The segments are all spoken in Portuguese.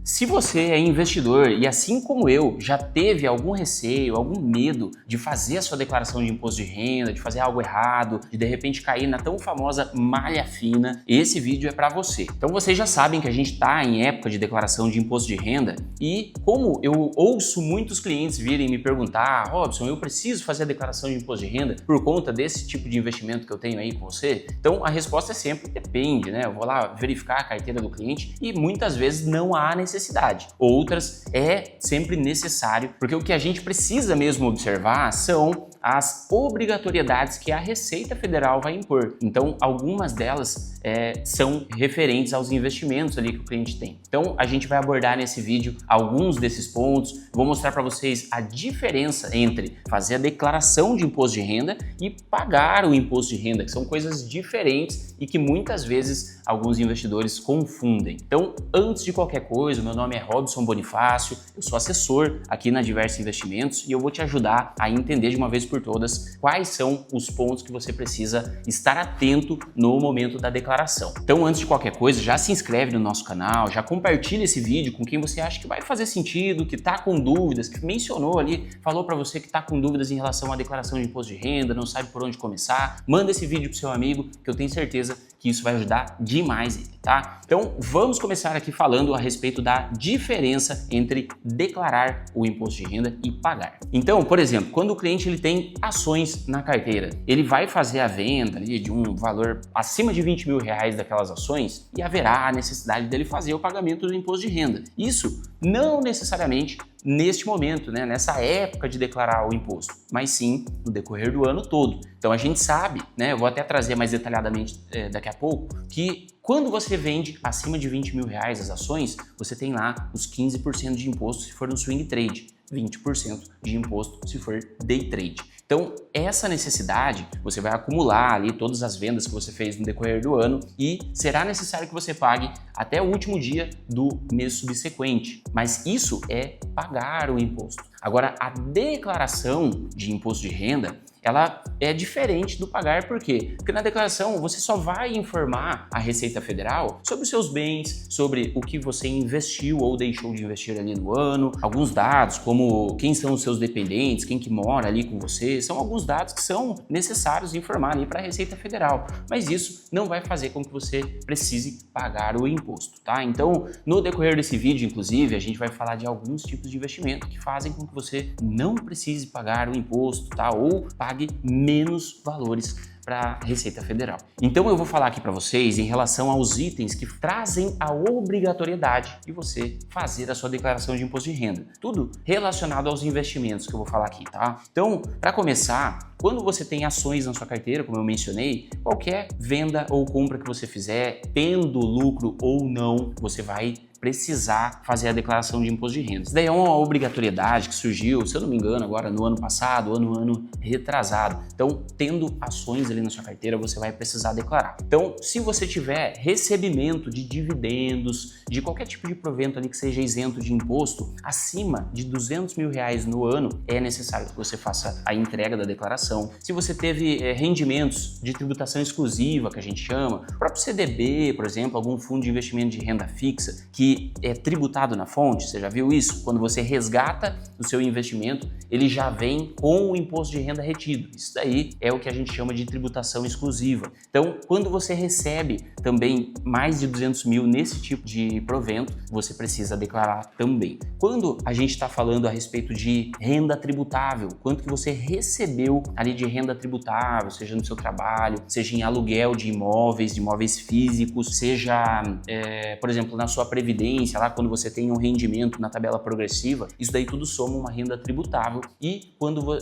Se você é investidor e, assim como eu, já teve algum receio, algum medo de fazer a sua declaração de imposto de renda, de fazer algo errado, de repente cair na tão famosa malha fina, esse vídeo é para você. Então vocês já sabem que a gente está em época de declaração de imposto de renda e como eu ouço muitos clientes virem me perguntar: Robson, eu preciso fazer a declaração de imposto de renda por conta desse tipo de investimento que eu tenho aí com você? Então a resposta é sempre depende, né? Eu vou lá verificar a carteira do cliente e muitas vezes não há necessidade. Outras é sempre necessário, porque o que a gente precisa mesmo observar são as obrigatoriedades que a Receita Federal vai impor. Então, algumas delas são referentes aos investimentos ali que o cliente tem. Então, a gente vai abordar nesse vídeo alguns desses pontos. Vou mostrar para vocês a diferença entre fazer a declaração de imposto de renda e pagar o imposto de renda, que são coisas diferentes e que muitas vezes alguns investidores confundem. Então, antes de qualquer coisa, meu nome é Robson Bonifácio, eu sou assessor aqui na Diversa Investimentos e eu vou te ajudar a entender de uma vez por todas quais são os pontos que você precisa estar atento no momento da declaração. Então, antes de qualquer coisa, já se inscreve no nosso canal, já compartilha esse vídeo com quem você acha que vai fazer sentido, que está com dúvidas, que mencionou ali, falou para você que está com dúvidas em relação à declaração de imposto de renda, não sabe por onde começar. Manda esse vídeo pro seu amigo, que eu tenho certeza que isso vai ajudar demais ele, tá? Então, vamos começar aqui falando a respeito da diferença entre declarar o imposto de renda e pagar. Então, por exemplo, quando o cliente ele tem ações na carteira, ele vai fazer a venda ali de um valor acima de R$20 mil daquelas ações e haverá a necessidade dele fazer o pagamento do imposto de renda. Isso não necessariamente neste momento, né, nessa época de declarar o imposto, mas sim no decorrer do ano todo. Então a gente sabe, né, eu vou até trazer mais detalhadamente daqui a pouco, que quando você vende acima de R$20 mil as ações, você tem lá os 15% de imposto se for no swing trade, 20% de imposto se for day trade. Então, essa necessidade, você vai acumular ali todas as vendas que você fez no decorrer do ano e será necessário que você pague até o último dia do mês subsequente. Mas isso é pagar o imposto. Agora, a declaração de imposto de renda, ela é diferente do pagar, por quê? Porque na declaração você só vai informar a Receita Federal sobre os seus bens, sobre o que você investiu ou deixou de investir ali no ano, alguns dados como quem são os seus dependentes, quem que mora ali com você, são alguns dados que são necessários informar ali para a Receita Federal, mas isso não vai fazer com que você precise pagar o imposto, tá? Então, no decorrer desse vídeo, inclusive, a gente vai falar de alguns tipos de investimento que fazem com que você não precise pagar o imposto, tá? Ou pague menos valores para a Receita Federal. Então eu vou falar aqui para vocês em relação aos itens que trazem a obrigatoriedade de você fazer a sua declaração de imposto de renda. Tudo relacionado aos investimentos que eu vou falar aqui, tá? Então, para começar, quando você tem ações na sua carteira, como eu mencionei, qualquer venda ou compra que você fizer, tendo lucro ou não, você vai precisar fazer a declaração de imposto de renda. Isso daí é uma obrigatoriedade que surgiu, se eu não me engano, agora no ano passado ou no ano retrasado. Então, tendo ações ali na sua carteira, você vai precisar declarar. Então, se você tiver recebimento de dividendos, de qualquer tipo de provento ali que seja isento de imposto, acima de R$200 mil no ano, é necessário que você faça a entrega da declaração. Se você teve rendimentos de tributação exclusiva, que a gente chama, o próprio CDB, por exemplo, algum fundo de investimento de renda fixa, que é tributado na fonte, você já viu isso? Quando você resgata o seu investimento, ele já vem com o imposto de renda retido. Isso daí é o que a gente chama de tributação exclusiva. Então, quando você recebe também mais de 200 mil nesse tipo de provento, você precisa declarar também. Quando a gente está falando a respeito de renda tributável, quanto que você recebeu ali de renda tributável, seja no seu trabalho, seja em aluguel de imóveis físicos, seja, por exemplo, na sua previdência, lá quando você tem um rendimento na tabela progressiva, isso daí tudo soma uma renda tributável e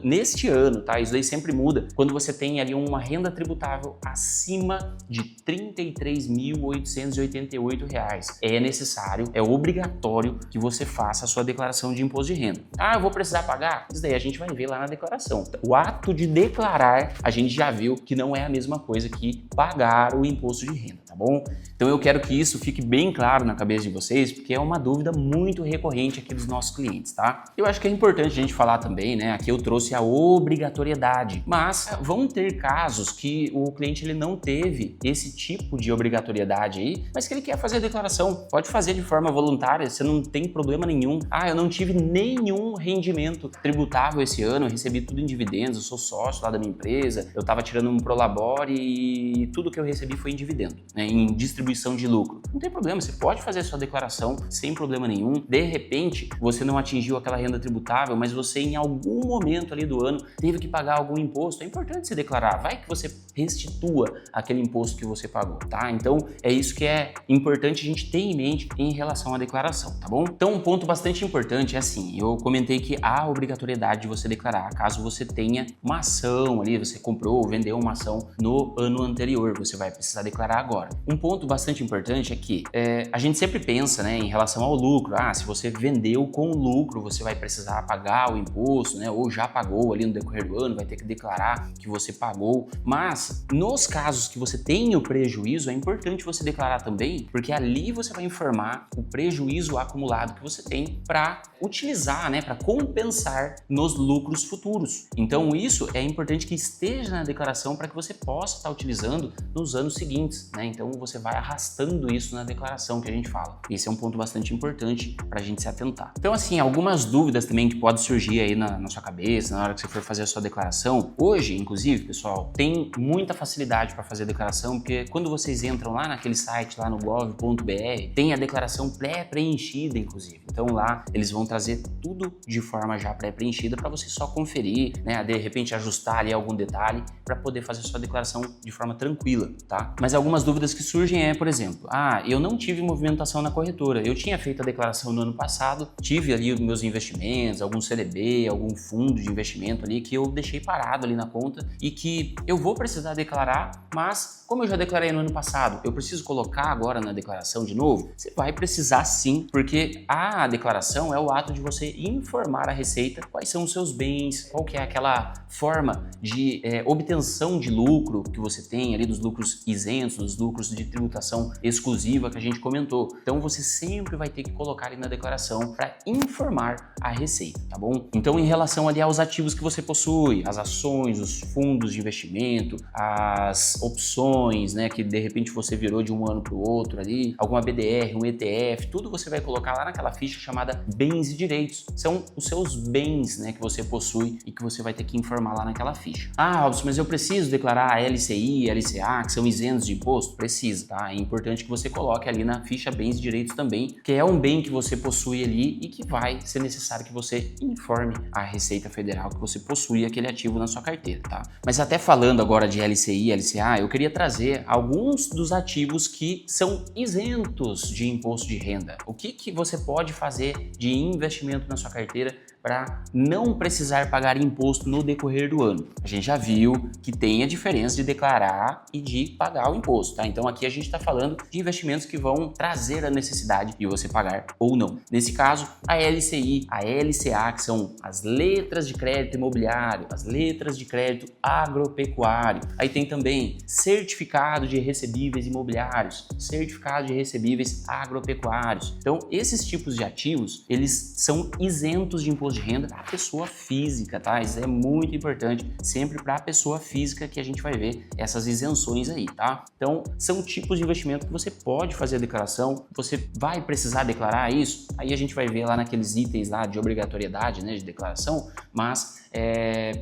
neste ano, tá? Isso daí sempre muda, quando você tem ali uma renda tributável acima de R$ 33.888, é necessário, é obrigatório que você faça a sua declaração de imposto de renda. Ah, eu vou precisar pagar? Isso daí a gente vai ver lá na declaração. O ato de declarar, a gente já viu que não é a mesma coisa que pagar o imposto de renda, tá bom? Então eu quero que isso fique bem claro na cabeça de vocês, porque é uma dúvida muito recorrente aqui dos nossos clientes, tá? Eu acho que é importante a gente falar também, né? Aqui eu trouxe a obrigatoriedade, mas vão ter casos que o cliente ele não teve esse tipo de obrigatoriedade aí, mas que ele quer fazer a declaração. Pode fazer de forma voluntária, você não tem problema nenhum. Ah, eu não tive nenhum rendimento tributável esse ano, eu recebi tudo em dividendos, eu sou sócio lá da minha empresa, eu estava tirando um prolabore e tudo que eu recebi foi em dividendo, né, em distribuição de lucro. Não tem problema, você pode fazer a sua declaração sem problema nenhum. De repente, você não atingiu aquela renda tributável, mas você em algum momento ali do ano teve que pagar algum imposto. É importante você declarar, vai que você restitua aquele imposto que você pagou, tá? Então, é isso que é importante a gente ter em mente em relação à declaração, tá bom? Então, um ponto bastante importante é assim, eu comentei que há obrigatoriedade de você declarar caso você tenha uma ação ali, você comprou ou vendeu uma ação no ano anterior, você vai precisar declarar agora. Um ponto bastante importante é que a gente sempre pensa, né, em relação ao lucro, se você vendeu com lucro, você vai precisar pagar o imposto, né, ou já pagou ali no decorrer do ano, vai ter que declarar que você pagou, mas nos casos que você tem o prejuízo, é importante você declarar também, porque ali você vai informar o prejuízo acumulado que você tem para utilizar, né, para compensar nos lucros futuros. Então isso é importante que esteja na declaração para que você possa estar utilizando nos anos seguintes, né? Então você vai arrastando isso na declaração que a gente fala. Esse é um ponto bastante importante para a gente se atentar. Então assim, algumas dúvidas também que podem surgir aí na sua cabeça na hora que você for fazer a sua declaração. Hoje, inclusive, pessoal, tem muita facilidade para fazer a declaração, porque quando vocês entram lá naquele site, lá no gov.br, tem a declaração pré-preenchida, inclusive. Então lá eles vão trazer tudo de forma já pré-preenchida para você só conferir, né, de repente ajustar ali algum detalhe para poder fazer a sua declaração de forma tranquila, tá? Mas algumas dúvidas que surgem por exemplo, eu não tive movimentação na corretora, eu tinha feito a declaração no ano passado, tive ali os meus investimentos, algum CDB, algum fundo de investimento ali que eu deixei parado ali na conta e que eu vou precisar declarar, mas como eu já declarei no ano passado, eu preciso colocar agora na declaração de novo? Você vai precisar sim, porque a declaração é o ato de você informar a Receita quais são os seus bens, qual que é aquela forma de obtenção de lucro que você tem ali, dos lucros isentos, dos lucros de tributação exclusiva que a gente comentou. Então você sempre vai ter que colocar ali na declaração para informar a Receita, tá bom? Então em relação ali aos ativos que você possui, as ações, os fundos de investimento, as opções, né, que de repente você virou de um ano para o outro ali, alguma BDR, um ETF, tudo você vai colocar lá naquela ficha chamada bens e direitos. São os seus bens, né, que você possui e que você vai ter que informar lá naquela ficha. Robson, mas eu preciso declarar a LCI, LCA, que são isentos de imposto? Precisa, tá? É importante que você coloque ali na ficha bens e direitos também, que é um bem que você possui ali e que vai ser necessário que você informe a Receita Federal que você possui aquele ativo na sua carteira, tá? Mas até falando agora de LCI, LCA, eu queria trazer alguns dos ativos que são isentos de imposto de renda. O que você pode fazer de investimento na sua carteira para não precisar pagar imposto no decorrer do ano? A gente já viu que tem a diferença de declarar e de pagar o imposto, tá? Então aqui a gente está falando de investimentos que vão trazer a necessidade de você pagar ou não. Nesse caso, a LCI, a LCA, que são as letras de crédito imobiliário, as letras de crédito agropecuário. Aí tem também certificado de recebíveis imobiliários, certificado de recebíveis agropecuários. Então esses tipos de ativos, eles são isentos de imposto de renda para a pessoa física, tá? Isso é muito importante, sempre para a pessoa física que a gente vai ver essas isenções aí, tá? Então, são tipos de investimento que você pode fazer a declaração, você vai precisar declarar isso, aí a gente vai ver lá naqueles itens lá de obrigatoriedade, né, de declaração, mas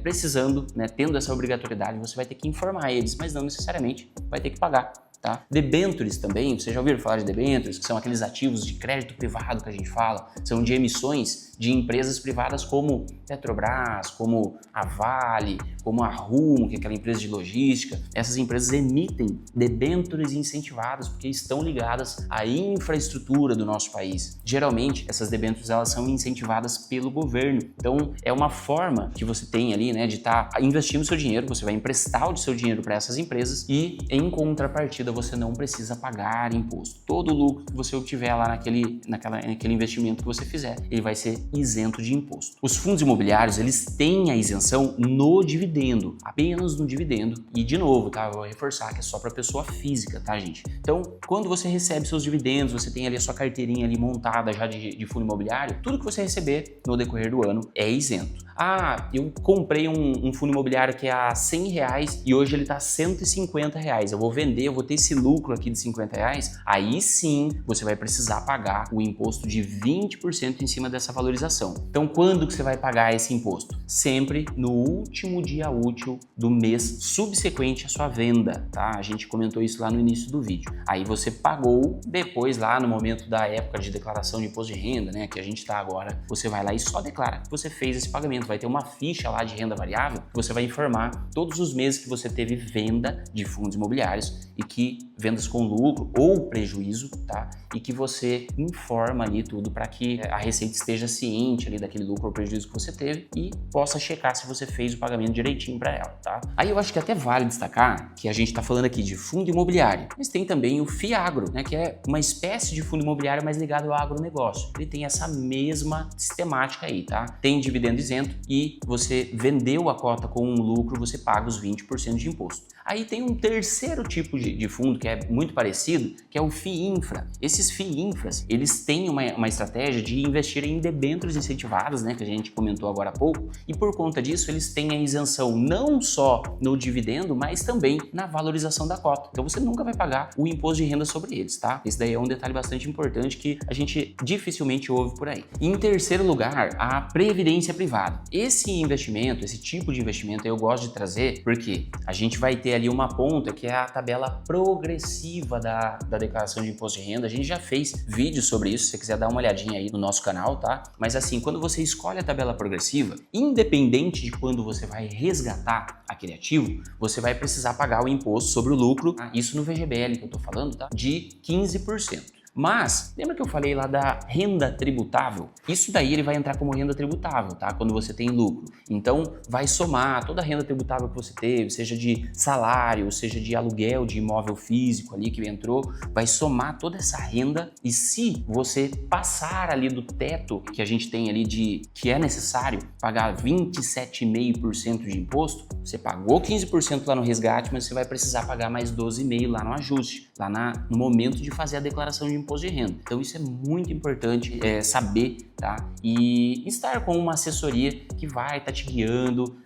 precisando, né, tendo essa obrigatoriedade, você vai ter que informar eles, mas não necessariamente vai ter que pagar. Tá? Debêntures também, vocês já ouviram falar de debêntures, que são aqueles ativos de crédito privado que a gente fala, são de emissões de empresas privadas como Petrobras, como a Vale, como a Rumo, que é aquela empresa de logística. Essas empresas emitem debêntures incentivadas porque estão ligadas à infraestrutura do nosso país. Geralmente, essas debêntures elas são incentivadas pelo governo. Então, é uma forma que você tem ali, né, de estar investindo o seu dinheiro, você vai emprestar o seu dinheiro para essas empresas e, em contrapartida, contrapartida, você não precisa pagar imposto. Todo lucro que você obtiver lá naquele investimento que você fizer, ele vai ser isento de imposto. Os fundos imobiliários, eles têm a isenção no dividendo, apenas no dividendo. E de novo, tá? Eu vou reforçar que é só para pessoa física, tá, gente? Então, quando você recebe seus dividendos, você tem ali a sua carteirinha ali montada já de fundo imobiliário, tudo que você receber no decorrer do ano é isento. Ah, eu comprei um fundo imobiliário que é a R$100 e hoje ele está a R$150. Eu vou vender, eu vou ter esse lucro aqui de R$50. Aí sim, você vai precisar pagar o imposto de 20% em cima dessa valorização. Então, quando que você vai pagar esse imposto? Sempre no último dia útil do mês subsequente à sua venda, tá? A gente comentou isso lá no início do vídeo. Aí você pagou, depois lá no momento da época de declaração de imposto de renda, né, que a gente está agora, você vai lá e só declara que você fez esse pagamento. Vai ter uma ficha lá de renda variável que você vai informar todos os meses que você teve venda de fundos imobiliários e que vendas com lucro ou prejuízo, tá? E que você informa ali tudo para que a Receita esteja ciente ali daquele lucro ou prejuízo que você teve e possa checar se você fez o pagamento direitinho para ela, tá? Aí eu acho que até vale destacar que a gente está falando aqui de fundo imobiliário, mas tem também o FIAGRO, né? Que é uma espécie de fundo imobiliário mais ligado ao agronegócio. Ele tem essa mesma sistemática aí, tá? Tem dividendo isento e você vendeu a cota com um lucro, você paga os 20% de imposto. Aí tem um terceiro tipo de fundo que é muito parecido, que é o FIINFRA. Esses FIINFRAs, eles têm uma estratégia de investir em debêntures incentivadas, né, que a gente comentou agora há pouco, e por conta disso eles têm a isenção não só no dividendo, mas também na valorização da cota. Então você nunca vai pagar o imposto de renda sobre eles, tá? Esse daí é um detalhe bastante importante que a gente dificilmente ouve por aí. E em terceiro lugar, a previdência privada. Esse investimento, esse tipo de investimento eu gosto de trazer porque a gente vai ter ali uma ponta que é a tabela progressiva da declaração de imposto de renda. A gente já fez vídeo sobre isso, se você quiser dar uma olhadinha aí no nosso canal, tá? Mas assim, quando você escolhe a tabela progressiva, independente de quando você vai resgatar aquele ativo, você vai precisar pagar o imposto sobre o lucro, isso no VGBL que eu tô falando, tá? De 15%. Mas, lembra que eu falei lá da renda tributável? Isso daí ele vai entrar como renda tributável, tá? Quando você tem lucro. Então, vai somar toda a renda tributável que você teve, seja de salário, seja de aluguel de imóvel físico ali que entrou, vai somar toda essa renda e se você passar ali do teto que a gente tem ali que é necessário pagar 27,5% de imposto, você pagou 15% lá no resgate, mas você vai precisar pagar mais 12,5% lá no ajuste, lá no momento de fazer a declaração de imposto de renda. Então isso é muito importante saber, tá? E estar com uma assessoria que vai estar te guiando,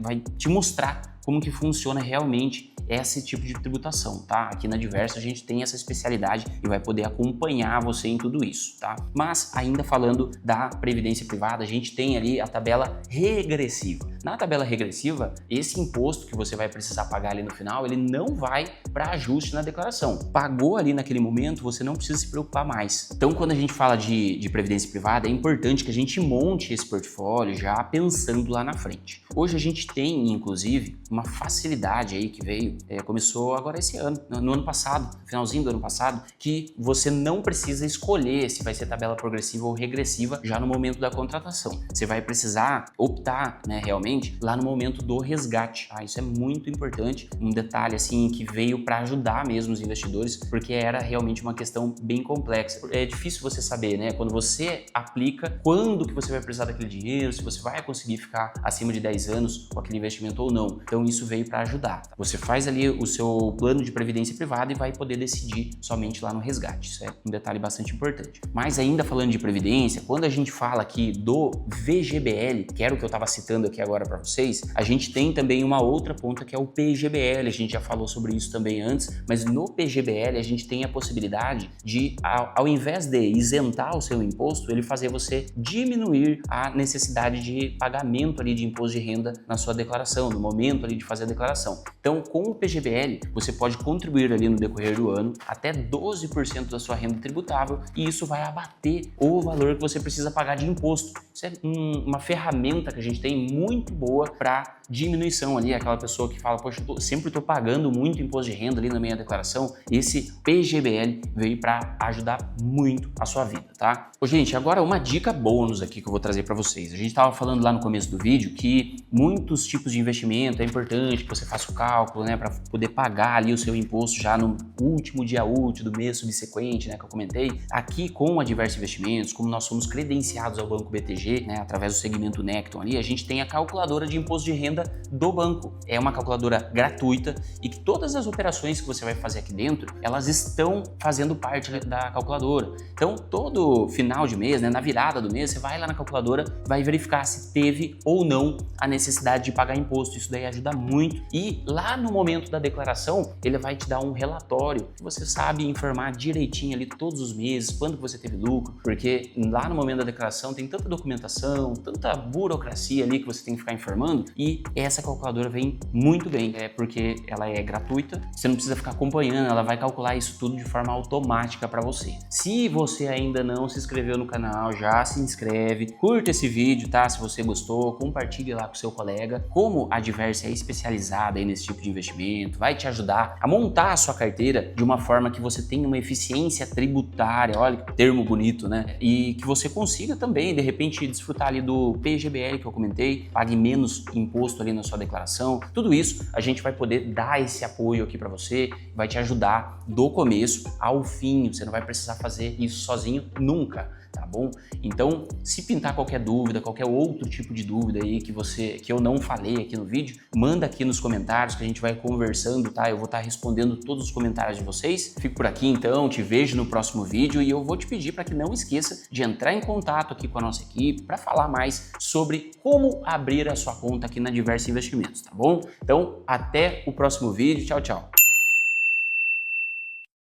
vai te mostrar como que funciona realmente esse tipo de tributação, tá? Aqui na Diversa a gente tem essa especialidade e vai poder acompanhar você em tudo isso, tá? Mas ainda falando da previdência privada, a gente tem ali a tabela regressiva. Na tabela regressiva, esse imposto que você vai precisar pagar ali no final, ele não vai para ajuste na declaração. Pagou ali naquele momento, você não precisa se preocupar mais. Então, quando a gente fala de previdência privada, é importante que a gente monte esse portfólio já pensando lá na frente. Hoje a gente tem, inclusive, uma facilidade aí que veio, começou agora esse ano, no ano passado, no finalzinho do ano passado, que você não precisa escolher se vai ser tabela progressiva ou regressiva já no momento da contratação. Você vai precisar optar, né, realmente, lá no momento do resgate. Isso é muito importante, um detalhe assim que veio para ajudar mesmo os investidores, porque era realmente uma questão bem complexa. É difícil você saber, né, quando você aplica, quando que você vai precisar daquele dinheiro, se você vai conseguir ficar acima de 10 anos com aquele investimento ou não. Então isso veio para ajudar. Você faz ali o seu plano de previdência privada e vai poder decidir somente lá no resgate. Isso é um detalhe bastante importante. Mas ainda falando de previdência, quando a gente fala aqui do VGBL, que era o que eu estava citando aqui agora para vocês, a gente tem também uma outra ponta que é o PGBL. A gente já falou sobre isso também antes, mas no PGBL a gente tem a possibilidade de, ao invés de isentar o seu imposto, ele fazer você diminuir a necessidade de pagamento ali de imposto de renda na sua declaração, no momento ali de fazer a declaração. Então, com o PGBL, você pode contribuir ali no decorrer do ano até 12% da sua renda tributável e isso vai abater o valor que você precisa pagar de imposto. Isso é uma ferramenta que a gente tem muito boa para diminuição ali, aquela pessoa que fala, poxa, eu sempre estou pagando muito imposto de renda ali na minha declaração. Esse PGBL veio para ajudar muito a sua vida, tá? Ô, gente, agora uma dica bônus aqui que eu vou trazer para vocês. A gente estava falando lá no começo do vídeo que muitos tipos de investimento é importante importante que você faça o cálculo, né, para poder pagar ali o seu imposto já no último dia útil do mês subsequente, né, que eu comentei. Aqui com a Diversa Investimentos, como nós somos credenciados ao Banco BTG, né, através do segmento Necton ali, a gente tem a calculadora de imposto de renda do banco. É uma calculadora gratuita e que todas as operações que você vai fazer aqui dentro, elas estão fazendo parte da calculadora. Então, todo final de mês, né, na virada do mês, você vai lá na calculadora, vai verificar se teve ou não a necessidade de pagar imposto. Isso daí ajuda muito. E lá no momento da declaração, ele vai te dar um relatório que você sabe informar direitinho ali todos os meses, quando que você teve lucro, porque lá no momento da declaração tem tanta documentação, tanta burocracia ali que você tem que ficar informando, e essa calculadora vem muito bem, porque ela é gratuita, você não precisa ficar acompanhando, ela vai calcular isso tudo de forma automática para você. Se você ainda não se inscreveu no canal, já se inscreve, curta esse vídeo, tá? Se você gostou, compartilhe lá com seu colega. Como a Diversa é especializada aí nesse tipo de investimento, vai te ajudar a montar a sua carteira de uma forma que você tenha uma eficiência tributária, olha que termo bonito, né? E que você consiga também, de repente, desfrutar ali do PGBL que eu comentei, pague menos imposto ali na sua declaração. Tudo isso a gente vai poder dar esse apoio aqui para você, vai te ajudar do começo ao fim. Você não vai precisar fazer isso sozinho nunca, tá bom? Então, se pintar qualquer dúvida, qualquer outro tipo de dúvida aí que eu não falei aqui no vídeo, manda aqui nos comentários que a gente vai conversando, tá? Eu vou estar respondendo todos os comentários de vocês. Fico por aqui então, te vejo no próximo vídeo e eu vou te pedir para que não esqueça de entrar em contato aqui com a nossa equipe para falar mais sobre como abrir a sua conta aqui na Diversa Investimentos, tá bom? Então, até o próximo vídeo. Tchau, tchau.